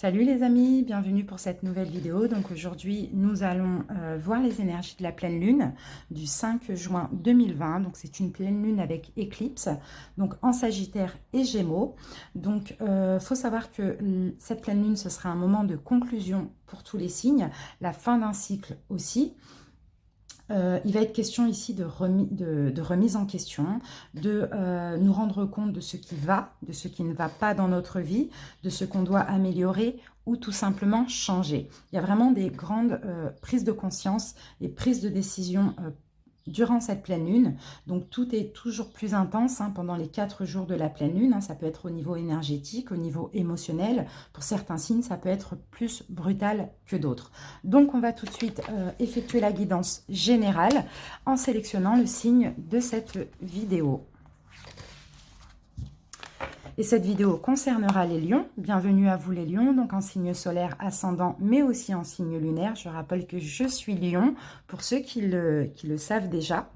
Salut les amis, bienvenue pour cette nouvelle vidéo. Donc aujourd'hui, nous allons voir les énergies de la pleine lune du 5 juin 2020. Donc c'est une pleine lune avec éclipse, donc en Sagittaire et Gémeaux. Donc faut savoir que cette pleine lune, ce sera un moment de conclusion pour tous les signes, la fin d'un cycle aussi. Il va être question ici de remise en question, de nous rendre compte de ce qui va, de ce qui ne va pas dans notre vie, de ce qu'on doit améliorer ou tout simplement changer. Il y a vraiment des grandes prises de conscience et prises de décision durant cette pleine lune. Donc tout est toujours plus intense pendant les 4 jours de la pleine lune. Ça peut être au niveau énergétique, au niveau émotionnel. Pour certains signes, ça peut être plus brutal que d'autres. Donc on va tout de suite effectuer la guidance générale en sélectionnant le signe de cette vidéo. Et cette vidéo concernera les lions. Bienvenue à vous les lions, donc en signe solaire ascendant, mais aussi en signe lunaire. Je rappelle que je suis lion, pour ceux qui le savent déjà,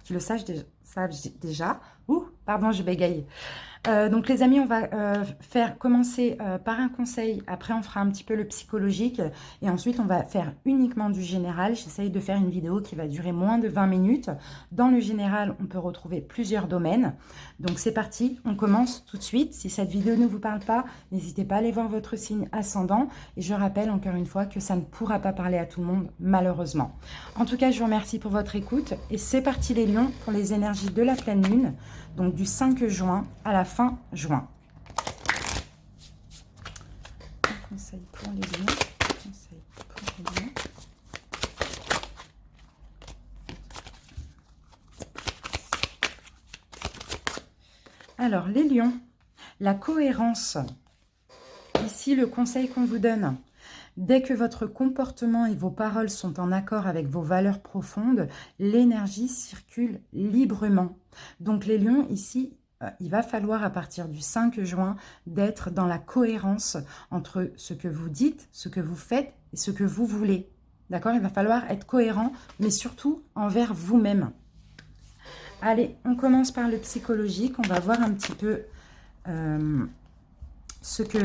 savent déjà. Ouh, pardon, je bégaye. Donc les amis, on va commencer par un conseil, après on fera un petit peu le psychologique et ensuite on va faire uniquement du général. J'essaye de faire une vidéo qui va durer moins de 20 minutes. Dans le général, on peut retrouver plusieurs domaines. Donc c'est parti, on commence tout de suite. Si cette vidéo ne vous parle pas, n'hésitez pas à aller voir votre signe ascendant. Et je rappelle encore une fois que ça ne pourra pas parler à tout le monde, malheureusement. En tout cas, je vous remercie pour votre écoute. Et c'est parti les lions pour les énergies de la pleine lune. Donc du 5 juin à la fin juin. Conseil pour les lions. Conseil pour les lions. Alors les lions, la cohérence. Ici le conseil qu'on vous donne. Dès que votre comportement et vos paroles sont en accord avec vos valeurs profondes, l'énergie circule librement. Donc les lions, ici, il va falloir à partir du 5 juin d'être dans la cohérence entre ce que vous dites, ce que vous faites et ce que vous voulez. D'accord? Il va falloir être cohérent, mais surtout envers vous-même. Allez, on commence par le psychologique. On va voir un petit peu ce que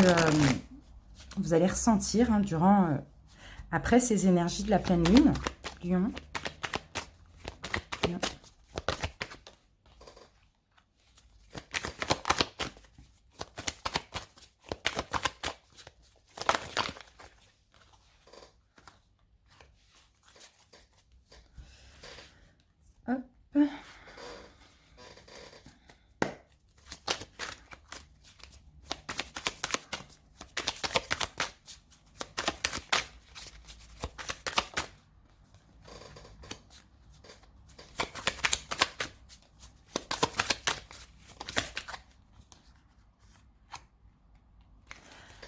vous allez ressentir après ces énergies de la pleine lune. Lion. Lion. Hop.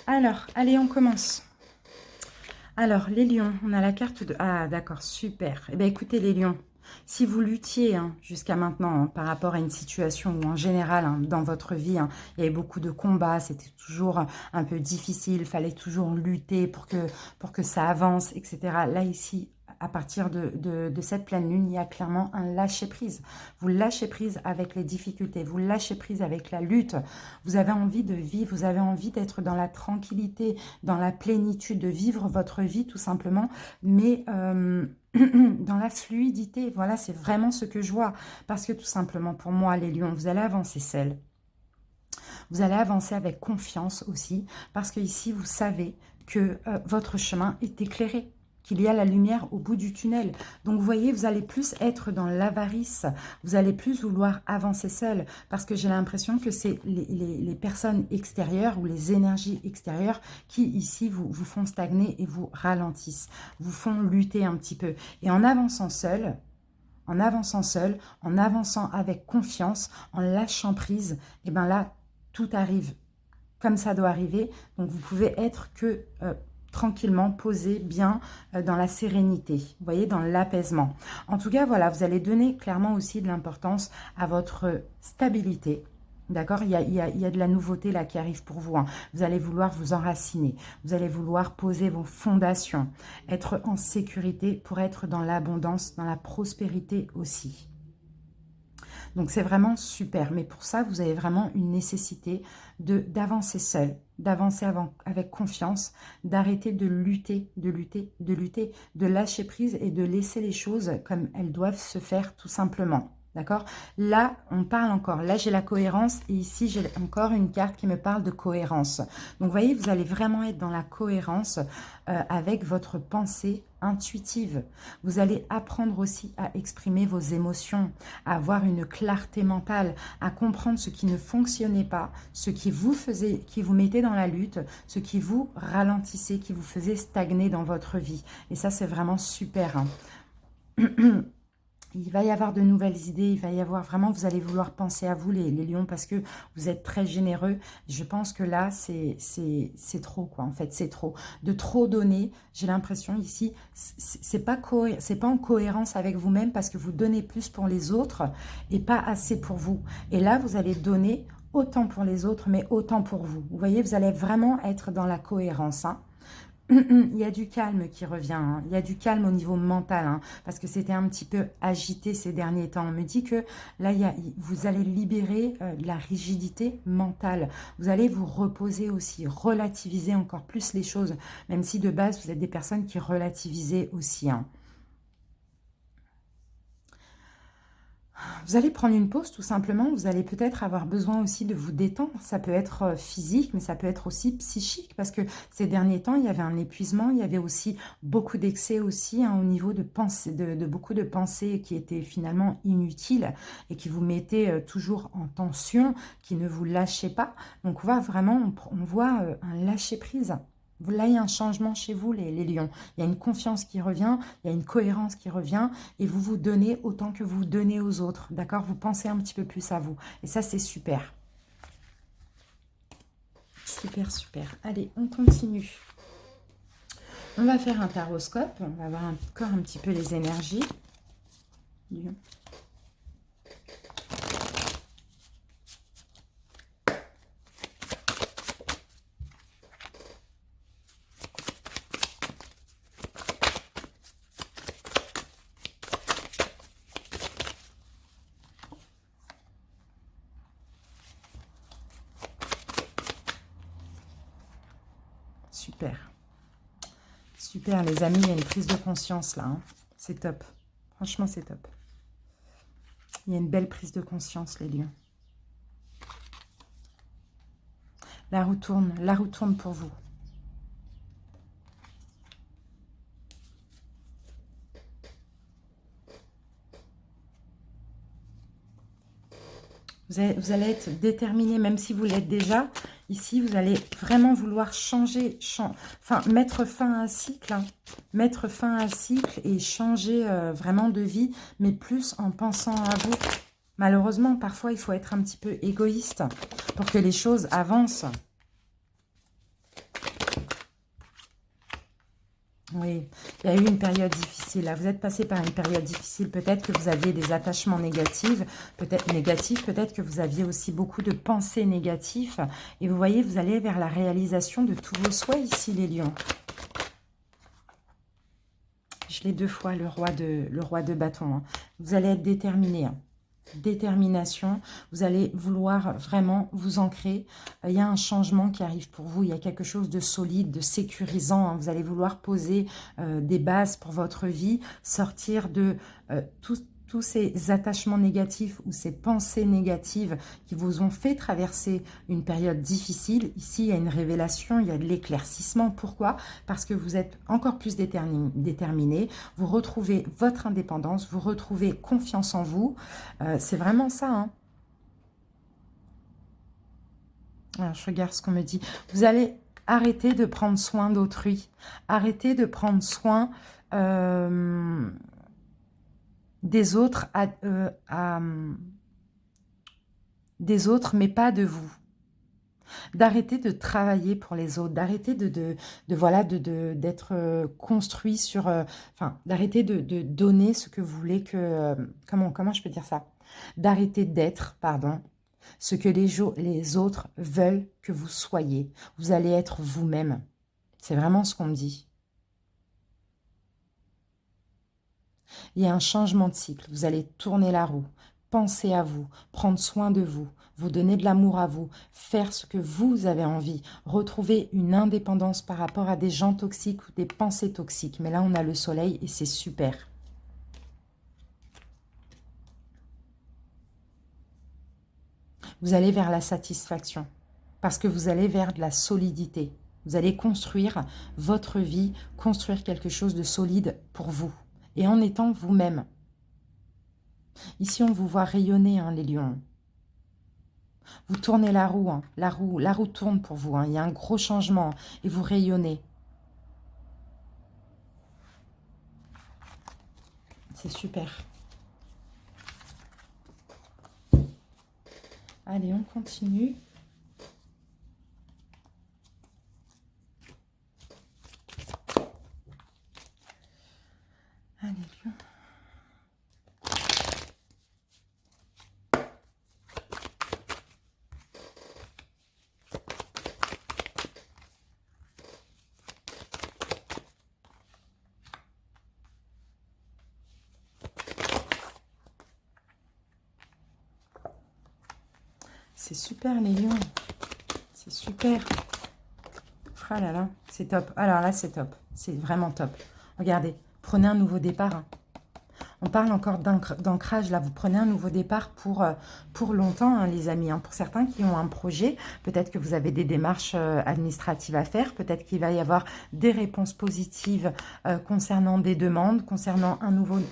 Alors, allez, on commence. Alors, les lions, on a la carte de... Ah, d'accord, super. Eh bien, écoutez, les lions, si vous luttiez jusqu'à maintenant par rapport à une situation où, en général, dans votre vie, il y avait beaucoup de combats, c'était toujours un peu difficile, il fallait toujours lutter pour que ça avance, etc. Là, ici, à partir de cette pleine lune, il y a clairement un lâcher-prise. Vous lâchez prise avec les difficultés, vous lâchez prise avec la lutte. Vous avez envie de vivre, vous avez envie d'être dans la tranquillité, dans la plénitude, de vivre votre vie tout simplement, mais dans la fluidité. Voilà, c'est vraiment ce que je vois. Parce que tout simplement, pour moi, les lions, vous allez avancer seuls. Vous allez avancer avec confiance aussi, parce que ici, vous savez que votre chemin est éclairé, qu'il y a la lumière au bout du tunnel. Donc, vous voyez, vous allez plus être dans l'avarice, vous allez plus vouloir avancer seul, parce que j'ai l'impression que c'est les personnes extérieures ou les énergies extérieures qui, ici, vous font stagner et vous ralentissent, vous font lutter un petit peu. Et en avançant seul, en avançant avec confiance, en lâchant prise, et bien là, tout arrive comme ça doit arriver. Donc, vous pouvez être que tranquillement, posé, bien, dans la sérénité. Vous voyez, dans l'apaisement. En tout cas, voilà, vous allez donner clairement aussi de l'importance à votre stabilité. D'accord, il y a de la nouveauté là qui arrive pour vous. Vous allez vouloir vous enraciner. Vous allez vouloir poser vos fondations. Être en sécurité pour être dans l'abondance, dans la prospérité aussi. Donc, c'est vraiment super. Mais pour ça, vous avez vraiment une nécessité d'avancer seul, d'avancer avec confiance, d'arrêter de lutter, de lâcher prise et de laisser les choses comme elles doivent se faire tout simplement. D'accord? Là, on parle encore. Là, j'ai la cohérence et ici, j'ai encore une carte qui me parle de cohérence. Donc, vous voyez, vous allez vraiment être dans la cohérence avec votre pensée intuitive. Vous allez apprendre aussi à exprimer vos émotions, à avoir une clarté mentale, à comprendre ce qui ne fonctionnait pas, ce qui vous faisait, qui vous mettait dans la lutte, ce qui vous ralentissait, qui vous faisait stagner dans votre vie. Et ça, c'est vraiment super, hein. Il va y avoir de nouvelles idées, il va y avoir vraiment, vous allez vouloir penser à vous les lions parce que vous êtes très généreux. Je pense que là, c'est trop quoi, en fait, c'est trop. De trop donner, j'ai l'impression ici, c'est pas en cohérence avec vous-même parce que vous donnez plus pour les autres et pas assez pour vous. Et là, vous allez donner autant pour les autres, mais autant pour vous. Vous voyez, vous allez vraiment être dans la cohérence, hein. Il y a du calme qui revient, hein. Il y a du calme au niveau mental, hein, parce que c'était un petit peu agité ces derniers temps. On me dit que là, vous allez libérer de la rigidité mentale. Vous allez vous reposer aussi, relativiser encore plus les choses, même si de base, vous êtes des personnes qui relativisaient aussi, hein. Vous allez prendre une pause tout simplement, vous allez peut-être avoir besoin aussi de vous détendre. Ça peut être physique, mais ça peut être aussi psychique parce que ces derniers temps, il y avait un épuisement, il y avait aussi beaucoup d'excès aussi, hein, au niveau de, pensée, de beaucoup de pensées qui étaient finalement inutiles et qui vous mettaient toujours en tension, qui ne vous lâchaient pas. Donc on voit vraiment, on voit un lâcher-prise. Là, il y a un changement chez vous, les lions. Il y a une confiance qui revient, il y a une cohérence qui revient, et vous vous donnez autant que vous donnez aux autres, d'accord? Vous pensez un petit peu plus à vous. Et ça, c'est super. Super, super. Allez, on continue. On va faire un taroscope. On va voir encore un petit peu les énergies. Lion. Super. Super, les amis, il y a une prise de conscience là, hein. C'est top. Franchement, c'est top. Il y a une belle prise de conscience, les lions. La roue tourne pour vous. Vous allez être déterminé, même si vous l'êtes déjà. Ici, vous allez vraiment vouloir changer, mettre fin à un cycle. Hein. Mettre fin à un cycle et changer vraiment de vie, mais plus en pensant à vous. Malheureusement, parfois, il faut être un petit peu égoïste pour que les choses avancent. Oui, il y a eu une période difficile. Là, vous êtes passé par une période difficile. Peut-être que vous aviez des attachements négatifs, peut-être que vous aviez aussi beaucoup de pensées négatives. Et vous voyez, vous allez vers la réalisation de tous vos souhaits ici, les lions. Je l'ai deux fois, le roi de bâton. Hein. Vous allez être déterminé. Hein. Détermination, vous allez vouloir vraiment vous ancrer. Il y a un changement qui arrive pour vous, il y a quelque chose de solide, de sécurisant. Hein. Vous allez vouloir poser des bases pour votre vie, sortir de tous ces attachements négatifs ou ces pensées négatives qui vous ont fait traverser une période difficile. Ici, il y a une révélation, il y a de l'éclaircissement. Pourquoi? Parce que vous êtes encore plus déterminé, vous retrouvez votre indépendance, vous retrouvez confiance en vous. C'est vraiment ça, hein. Alors, je regarde ce qu'on me dit. Vous allez arrêter de prendre soin d'autrui. Arrêtez de prendre soin des autres, des autres, mais pas de vous. D'arrêter de travailler pour les autres, d'arrêter d'être construit sur... d'arrêter de donner ce que vous voulez que... comment je peux dire ça? D'arrêter d'être, pardon, ce que les autres veulent que vous soyez. Vous allez être vous-même. C'est vraiment ce qu'on me dit. Il y a un changement de cycle. Vous allez tourner la roue, penser à vous, prendre soin de vous, vous donner de l'amour à vous, faire ce que vous avez envie, retrouver une indépendance par rapport à des gens toxiques ou des pensées toxiques. Mais là, on a le soleil et c'est super. Vous allez vers la satisfaction parce que vous allez vers de la solidité. Vous allez construire votre vie, construire quelque chose de solide pour vous et en étant vous-même. Ici, on vous voit rayonner, hein, les lions. Vous tournez la roue, hein, la roue tourne pour vous. Hein, il y a un gros changement et vous rayonnez. C'est super. Allez, on continue. Allez, lion. C'est super, les lions. C'est super. Ah là là, c'est top. Alors là, c'est top. C'est vraiment top. Regardez, prenez un nouveau départ. Hein. On parle encore d'ancrage, là. Vous prenez un nouveau départ pour longtemps, hein, les amis. Hein. Pour certains qui ont un projet, peut-être que vous avez des démarches administratives à faire. Peut-être qu'il va y avoir des réponses positives concernant des demandes, concernant un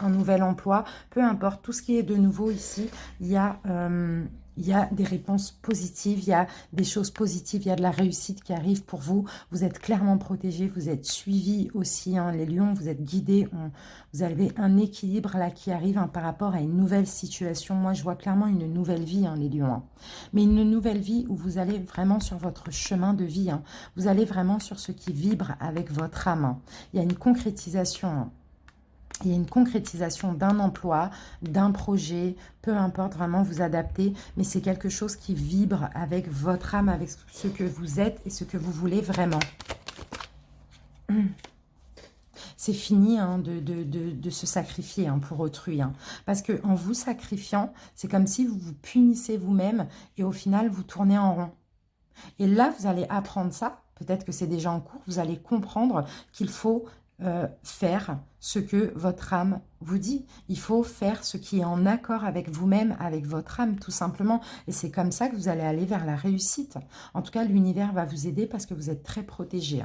nouvel emploi. Peu importe, tout ce qui est de nouveau ici, il y a des réponses positives, il y a des choses positives, il y a de la réussite qui arrive pour vous. Vous êtes clairement protégés, vous êtes suivis aussi, hein, les lions, vous êtes guidés. Vous avez un équilibre là qui arrive, hein, par rapport à une nouvelle situation. Moi, je vois clairement une nouvelle vie, hein, les lions. Hein. Mais une nouvelle vie où vous allez vraiment sur votre chemin de vie. Hein. Vous allez vraiment sur ce qui vibre avec votre âme. Hein. Il y a une concrétisation. Hein. Il y a une concrétisation d'un emploi, d'un projet, peu importe, vraiment vous adapter, mais c'est quelque chose qui vibre avec votre âme, avec ce que vous êtes et ce que vous voulez vraiment. C'est fini, hein, de se sacrifier, hein, pour autrui. Hein, parce qu'en vous sacrifiant, c'est comme si vous vous punissez vous-même et au final, vous tournez en rond. Et là, vous allez apprendre ça. Peut-être que c'est déjà en cours. Vous allez comprendre qu'il faut faire ce que votre âme vous dit. Il faut faire ce qui est en accord avec vous-même, avec votre âme, tout simplement. Et c'est comme ça que vous allez aller vers la réussite. En tout cas, l'univers va vous aider parce que vous êtes très protégé.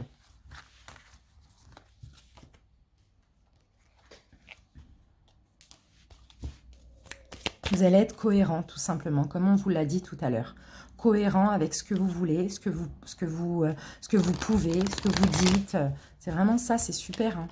Vous allez être cohérent, tout simplement, comme on vous l'a dit tout à l'heure. Cohérent avec ce que vous voulez, ce que vous pouvez, ce que vous dites. C'est vraiment ça, c'est super. Hein.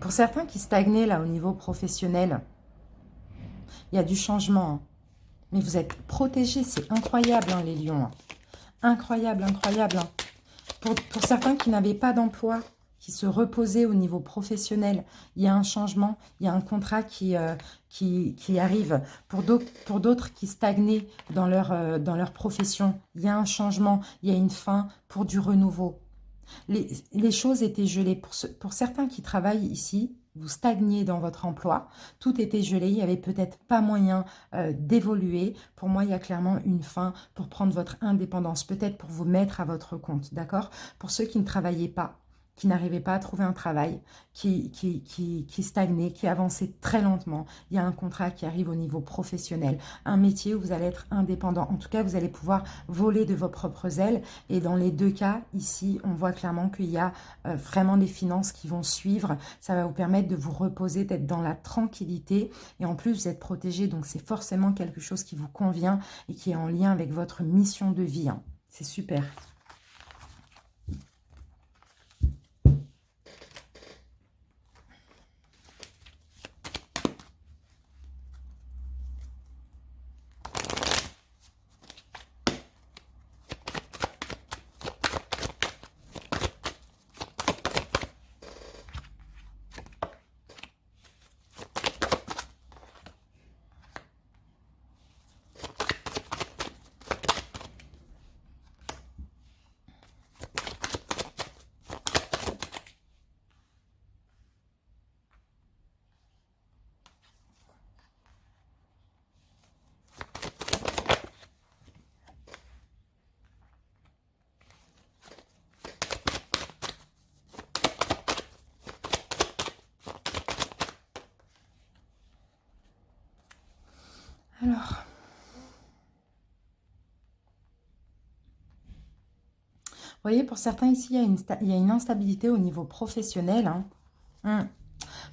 Pour certains qui stagnaient là au niveau professionnel, il y a du changement. Hein. Mais vous êtes protégés, c'est incroyable, hein, les lions. Hein. Incroyable, incroyable. Hein. Pour certains qui n'avaient pas d'emploi, qui se reposaient au niveau professionnel, il y a un changement, il y a un contrat qui arrive. Pour d'autres qui stagnaient dans leur profession, il y a un changement, il y a une fin pour du renouveau. Les choses étaient gelées. Pour certains qui travaillent ici, vous stagniez dans votre emploi, tout était gelé, il n'y avait peut-être pas moyen d'évoluer. Pour moi, il y a clairement une fin pour prendre votre indépendance, peut-être pour vous mettre à votre compte, d'accord? Pour ceux qui ne travaillaient pas, qui n'arrivaient pas à trouver un travail, qui stagnaient, qui avançaient très lentement, il y a un contrat qui arrive au niveau professionnel, un métier où vous allez être indépendant. En tout cas, vous allez pouvoir voler de vos propres ailes. Et dans les deux cas, ici, on voit clairement qu'il y a vraiment des finances qui vont suivre. Ça va vous permettre de vous reposer, d'être dans la tranquillité. Et en plus, vous êtes protégé. Donc, c'est forcément quelque chose qui vous convient et qui est en lien avec votre mission de vie. Hein. C'est super. Alors, vous voyez, pour certains ici, il y a une instabilité au niveau professionnel. Hein. Hum.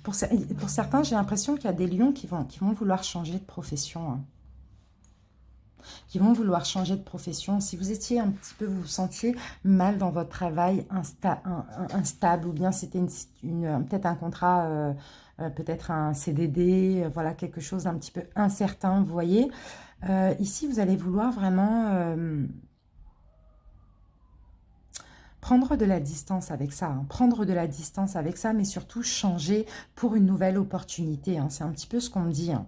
Pour certains, j'ai l'impression qu'il y a des lions qui vont vouloir changer de profession. Hein. Qui vont vouloir changer de profession. Si vous étiez un petit peu, vous vous sentiez mal dans votre travail, instable, ou bien c'était peut-être un contrat, peut-être un CDD, voilà, quelque chose d'un petit peu incertain, vous voyez. Ici, vous allez vouloir vraiment prendre de la distance avec ça, hein, prendre de la distance avec ça, mais surtout changer pour une nouvelle opportunité. Hein, c'est un petit peu ce qu'on me dit. Hein.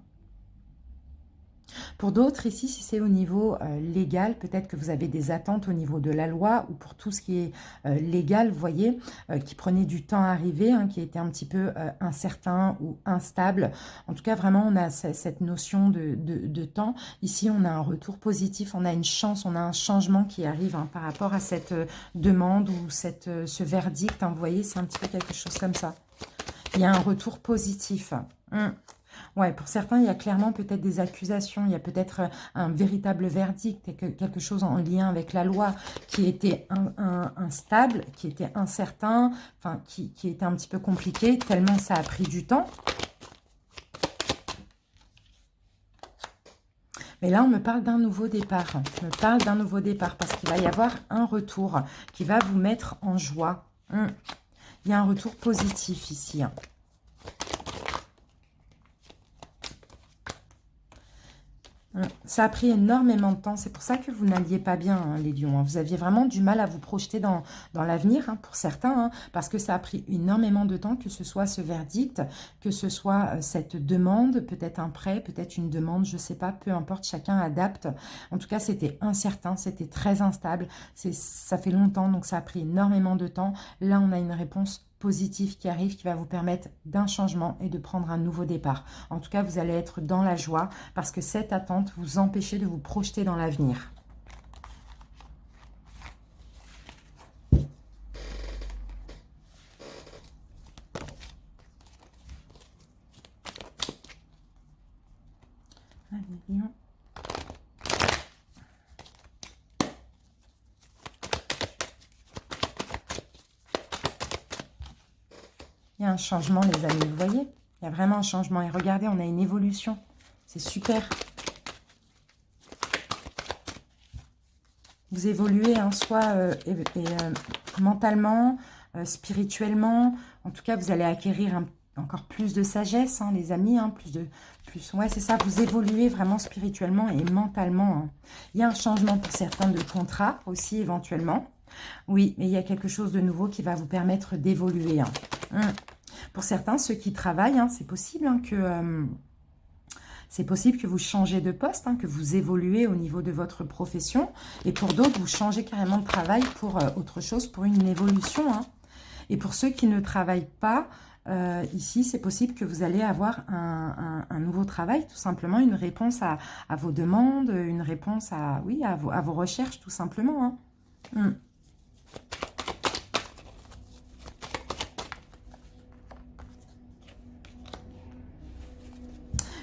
Pour d'autres, ici, si c'est au niveau légal, peut-être que vous avez des attentes au niveau de la loi ou pour tout ce qui est légal, vous voyez, qui prenait du temps à arriver, hein, qui était un petit peu incertain ou instable. En tout cas, vraiment, on a cette notion de temps. Ici, on a un retour positif, on a une chance, on a un changement qui arrive hein, par rapport à cette demande ou ce verdict. Hein, vous voyez, c'est un petit peu quelque chose comme ça. Il y a un retour positif. Ouais, pour certains, il y a clairement peut-être des accusations, il y a peut-être un véritable verdict, quelque chose en lien avec la loi qui était instable, qui était incertain, enfin, qui était un petit peu compliqué, tellement ça a pris du temps. Mais là, on me parle d'un nouveau départ. On me parle d'un nouveau départ parce qu'il va y avoir un retour qui va vous mettre en joie. Il y a un retour positif ici. Ça a pris énormément de temps. C'est pour ça que vous n'alliez pas bien, hein, les lions. Hein. Vous aviez vraiment du mal à vous projeter dans l'avenir, hein, pour certains, hein, parce que ça a pris énormément de temps, que ce soit ce verdict, que ce soit cette demande, peut-être un prêt, peut-être une demande, je ne sais pas, peu importe, chacun adapte. En tout cas, c'était incertain, c'était très instable. Ça fait longtemps, donc ça a pris énormément de temps. Là, on a une réponse positif qui arrive, qui va vous permettre d'un changement et de prendre un nouveau départ. En tout cas, vous allez être dans la joie parce que cette attente vous empêche de vous projeter dans l'avenir. Allez, il y a un changement, les amis, vous voyez? Il y a vraiment un changement. Et regardez, on a une évolution. C'est super. Vous évoluez, hein, soit mentalement, spirituellement. En tout cas, vous allez acquérir encore plus de sagesse, hein, les amis. Hein, ouais, c'est ça. Vous évoluez vraiment spirituellement et mentalement. Hein. Il y a un changement pour certains de contrat aussi, éventuellement. Oui, mais il y a quelque chose de nouveau qui va vous permettre d'évoluer. Hein. Pour certains, ceux qui travaillent, hein, c'est possible hein, que vous changez de poste, hein, que vous évoluez au niveau de votre profession. Et pour d'autres, vous changez carrément de travail pour autre chose, pour une évolution. Hein. Et pour ceux qui ne travaillent pas, ici, c'est possible que vous allez avoir un nouveau travail, tout simplement, une réponse à vos demandes, une réponse à vos recherches, tout simplement. Hein.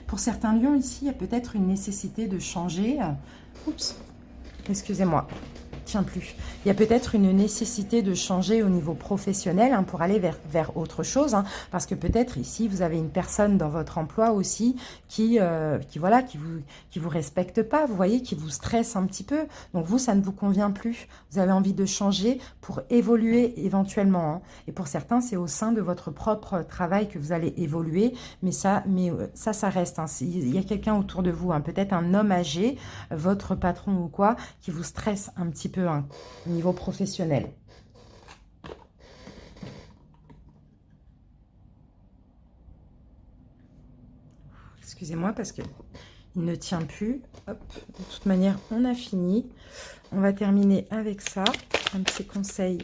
Pour certains lions, ici, il y a peut-être une nécessité de changer. Oups, excusez-moi, tiens plus. Il y a peut-être une nécessité de changer au niveau professionnel hein, pour aller vers autre chose. Hein, parce que peut-être ici, vous avez une personne dans votre emploi aussi qui vous respecte pas, vous voyez, qui vous stresse un petit peu. Donc vous, ça ne vous convient plus. Vous avez envie de changer pour évoluer éventuellement. Hein. Et pour certains, c'est au sein de votre propre travail que vous allez évoluer. Mais ça reste. Hein. Il y a quelqu'un autour de vous, hein, peut-être un homme âgé, votre patron ou quoi, qui vous stresse un petit peu hein, au niveau professionnel. Excusez-moi parce que il ne tient plus. Hop, de toute manière, on a fini. On va terminer avec ça. Un petit conseil.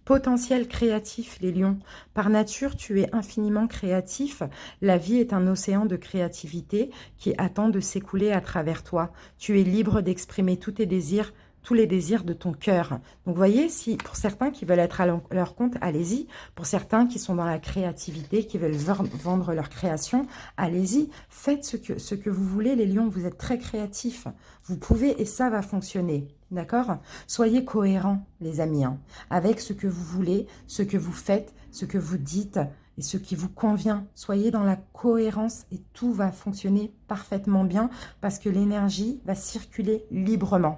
Potentiel créatif, les lions. Par nature, tu es infiniment créatif. La vie est un océan de créativité qui attend de s'écouler à travers toi. Tu es libre d'exprimer tous tes désirs tous les désirs de ton cœur. Donc, vous voyez, si pour certains qui veulent être à leur compte, allez-y. Pour certains qui sont dans la créativité, qui veulent vendre leur création, allez-y. Faites ce que vous voulez, les lions. Vous êtes très créatifs. Vous pouvez et ça va fonctionner. D'accord? Soyez cohérents, les amis, hein, avec ce que vous voulez, ce que vous faites, ce que vous dites et ce qui vous convient. Soyez dans la cohérence et tout va fonctionner parfaitement bien parce que l'énergie va circuler librement.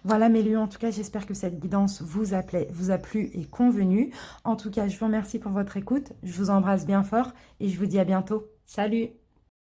Voilà mes lions, en tout cas j'espère que cette guidance vous a plu et convenu. En tout cas je vous remercie pour votre écoute, je vous embrasse bien fort et je vous dis à bientôt. Salut!